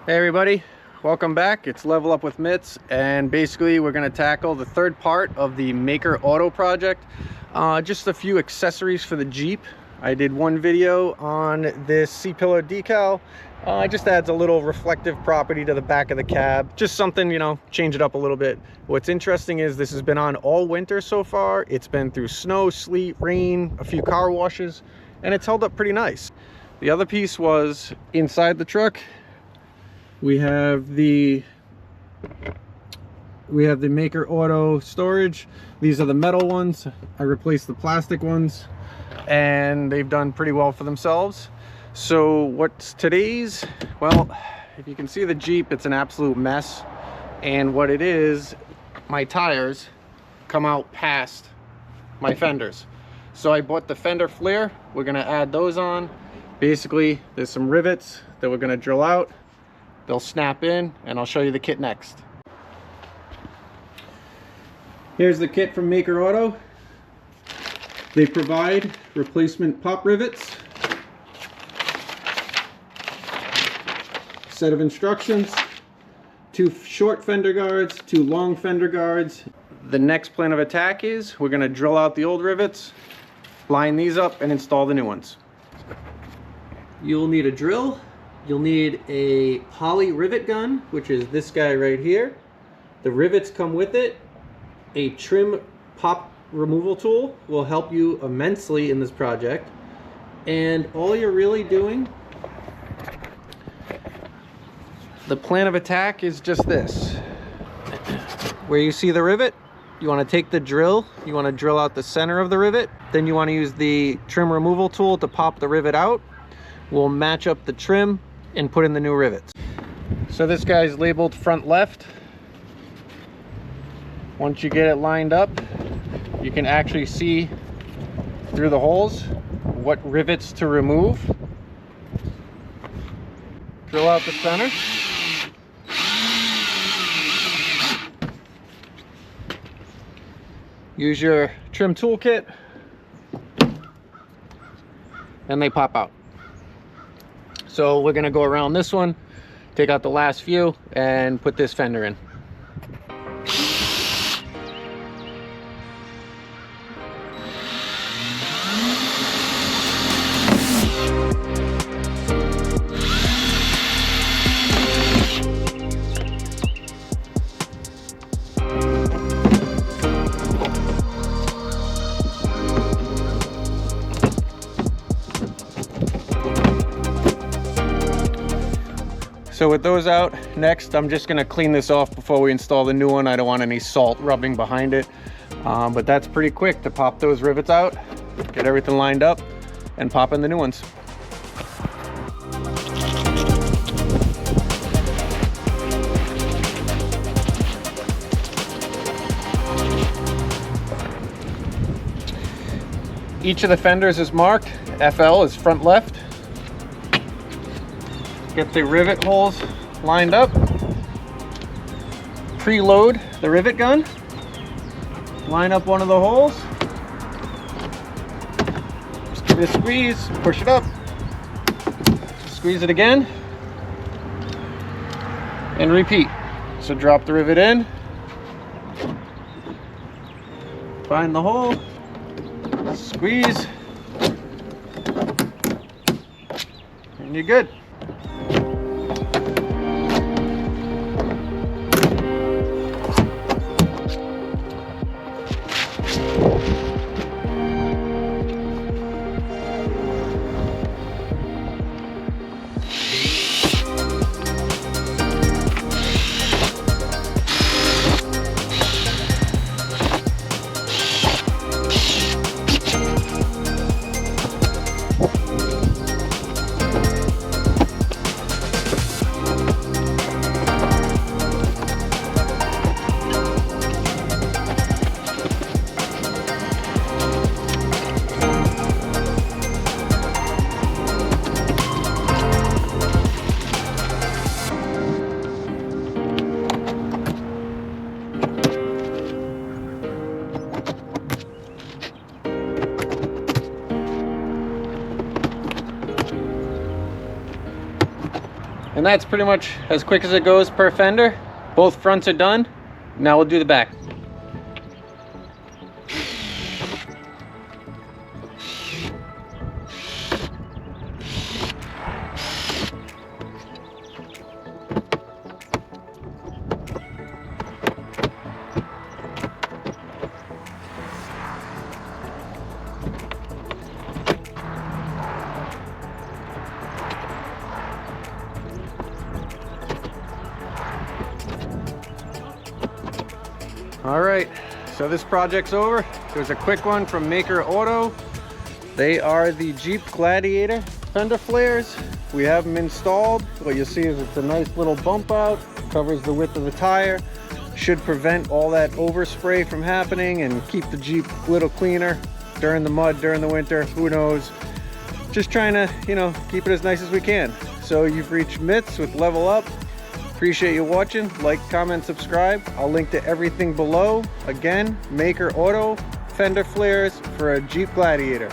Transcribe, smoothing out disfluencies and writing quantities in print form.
Hey everybody, welcome back. It's Level Up with Mitz, and basically we're going to tackle the third part of the Maiker Auto project. Just a few accessories for the Jeep. I did one video on this C-Pilar decal. It just adds a little reflective property to the back of the cab. Just something, you know, change it up a little bit. What's interesting is this has been on all winter so far. It's been through snow, sleet, rain, a few car washes, and it's held up pretty nice. The other piece was inside the truck. We have the Maiker Auto storage. These are the metal ones. I replaced the plastic ones, and they've done pretty well for themselves. So what's today's? Well, if you can see the Jeep, it's an absolute mess. And what it is, my tires come out past my fenders. So I bought the fender flare. We're gonna add those on. Basically, there's some rivets that we're gonna drill out. They'll snap in, and I'll show you the kit next. Here's the kit from Maiker Auto. They provide replacement pop rivets, set of instructions, 2 short fender guards, 2 long fender guards. The next plan of attack is we're going to drill out the old rivets, line these up, and install the new ones. You'll need a drill. You'll need a poly rivet gun, which is this guy right here. The rivets come with it. A trim pop removal tool will help you immensely in this project. And all you're really doing, the plan of attack is just this. Where you see the rivet, you want to take the drill, you want to drill out the center of the rivet. Then you want to use the trim removal tool to pop the rivet out. We'll match up the trim and put in the new rivets. So this guy's labeled front left. Once you get it lined up, you can actually see through the holes what rivets to remove. Drill out the center. Use your trim toolkit, and they pop out. So we're gonna go around this one, take out the last few, and put this fender in. So with those out, next I'm just gonna clean this off before we install the new one. I don't want any salt rubbing behind it, but that's pretty quick to pop those rivets out, get everything lined up, and pop in the new ones. Each of the fenders is marked. FL is front left. Get the rivet holes lined up. Preload the rivet gun. Line up one of the holes. Just give it a squeeze, push it up. Squeeze it again. And repeat. So drop the rivet in. Find the hole. Squeeze. And you're good. And that's pretty much as quick as it goes per fender. Both fronts are done. Now we'll do the back. All right, so this project's over. It was a quick one from Maiker Auto. They are the Jeep Gladiator Fender Flares. We have them installed. What you'll see is it's a nice little bump out, covers the width of the tire, should prevent all that overspray from happening and keep the Jeep a little cleaner during the mud, during the winter, who knows. Just trying to, you know, keep it as nice as we can. So you've reached Mitz with Level Up. Appreciate you watching. Like, comment, subscribe. I'll link to everything below. Again, Maiker Auto Fender Flares for a Jeep Gladiator.